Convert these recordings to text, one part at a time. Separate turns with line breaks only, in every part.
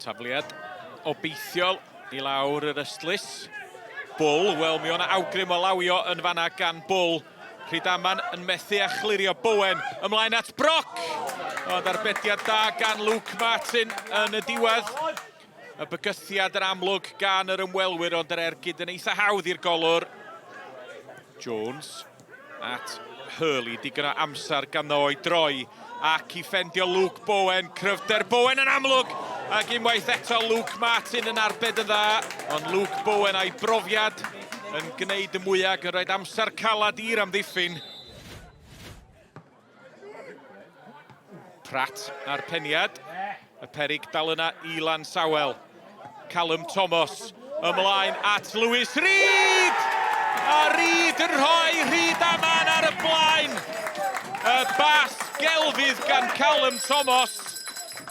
Tafliad obeithiol I lawr yr ystlys. Bull, wel mi o'na awgrym o lawio yn fanna gan Bull. Rhydaman yn methu a chlirio Bowen ymlaen at Broc. Ond arbediad da gan Luke Martin yn y diwedd. Y bygythiad yn amlwg gan yr ymwelwyr ond yr ergyd yn eitha hawdd i'r golwr. Jones at Hurley, digon o amser ganddo o'i droi ac I ffendio Luke Bowen, cryfder Bowen yn amlwg ac unwaith eto Luke Martin yn arbed yn dda, ond Luke Bowen a'i brofiad yn gwneud y mwyaf yn rhoi amser calad i'r amddiffyn. Pratt ar peniad, y peryg dal yna I Llansawel. Callum Thomas ymlaen at Lewis Reid! A Reid yn rhoi Rhydaman ar y blaen. Y bas gelfydd gan Callum Thomas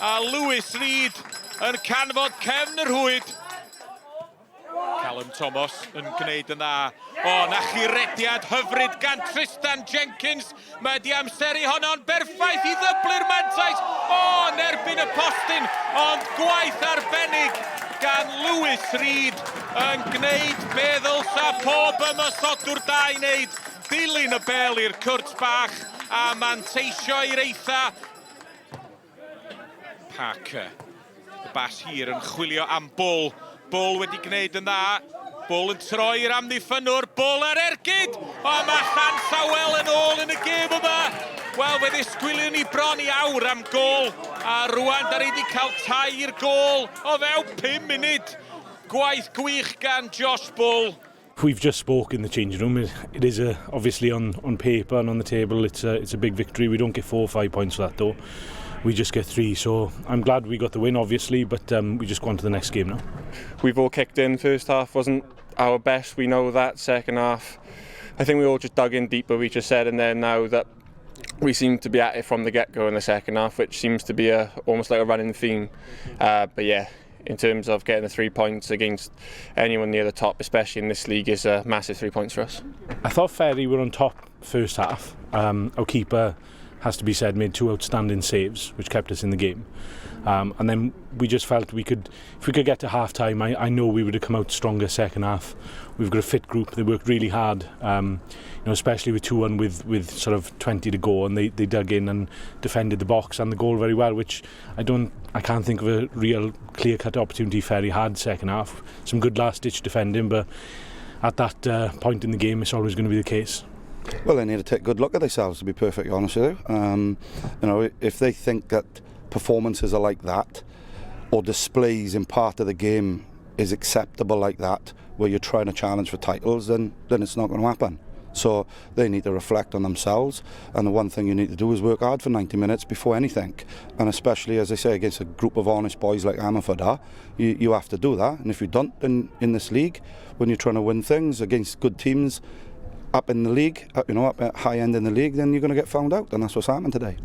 a Lewis Reid yn canfod cefn yr hwyd. Callum Thomas yn gwneud yn dda. O, na chirediad hyfryd gan Tristan Jenkins. Mae di amseru honno'n berffaith I ddyblu'r mantais. O, yn erbyn y postyn, ond gwaith arbennig gan Lewis Reid yn gwneud meddwl sa pob ymysodwr da I wneud. Dilyn y bel i'r cwrt bach a manteisio i'r eitha. Parker, y bas hir yn chwilio am Bull. Bull wedi gwneud yn dda. Bull yn troi'r amddiffynwr. Bull ar ergyd. O, mae Llansawel yn ôl yn y gêm yma. Wel, fe ddisgwylion ni bron I awr am gol. A rwan, da ni wedi cael tair gol o fewn 5 munud. Gwaith gwych gan Josh Bull.
We've just spoke in the changing room. It is obviously on paper and on the table. It's a big victory. We don't get 4 or 5 points for that though. We just get 3. So I'm glad we got the win, obviously, but we just go on to the next game now.
We've all kicked in. First half wasn't our best. We know that. Second half, I think we all just dug in deeper. We just said, and then now that we seem to be at it from the get-go in the second half, which seems to be almost like a running theme. But yeah, in terms of getting the 3 points against anyone near the top, especially in this league, is a massive 3 points for us.
I thought Ferry were on top first half. Our keeper, has to be said, made 2 outstanding saves, which kept us in the game. And then we just felt if we could get to half-time, I know we would have come out stronger second half. We've got a fit group, they worked really hard, especially with 2-1 with sort of 20 to go, and they dug in and defended the box and the goal very well, which I can't think of a real clear-cut opportunity Ferry had second half. Some good last-ditch defending, but at that point in the game, it's always going to be the case.
Well, they need to take a good look at themselves, to be perfectly honest with you. If they think that performances are like that, or displays in part of the game is acceptable like that, where you're trying to challenge for titles, then it's not going to happen. So they need to reflect on themselves, and the one thing you need to do is work hard for 90 minutes before anything. And especially, as I say, against a group of honest boys like Ammanford are, you have to do that. And if you don't in this league, when you're trying to win things against good teams, up in the league, up at high end in the league, then you're going to get found out, and that's what's happened today.